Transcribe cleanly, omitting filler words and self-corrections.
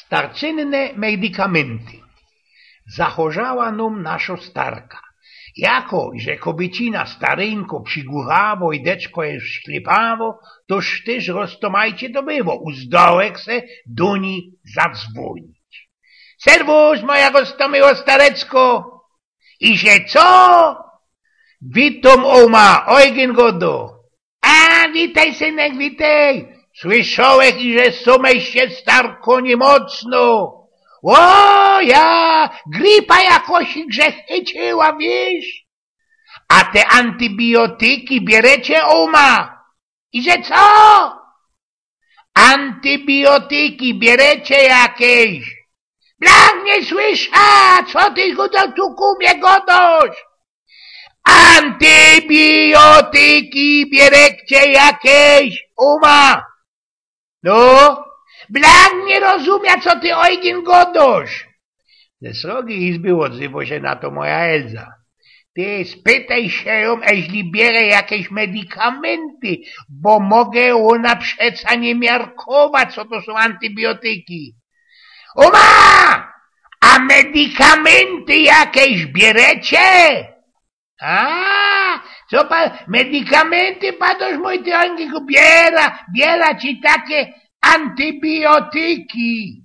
Starczynne medykamenty. Zachorzała nam nasza starka. Jako, że kobiecina starynko przygórawo i deczko jest szklepawo, toż też roztomajcie to było. Uzdołek se do niej zadzwonić. Serwus, moja roztomyło starecko. I że co? Witam, oma, ojgen godo. A, witaj, synek, witaj. Słyszałeś, że someście starko niemocno. O, ja, gripa jakoś grze chyciła, wiesz? A te antybiotyki bierecie, oma? I że co? Antybiotyki bierecie jakieś? Blank nie słysza, co ty tu kumie godosz? Antybiotyki bierecie jakieś, oma? No? Blank nie rozumia, co ty ojgin godosz. Ze srogiej izby odzywa się na to moja Elza. Ty spytaj się ją, jeśli bierze jakieś medykamenty, bo mogę ona przeca nie miarkować, co to są antybiotyki. Oma! A medykamenty jakieś bierecie? A, co pan, medykamenty, padoż mój ty ojgin biera ci takie antybiotyki.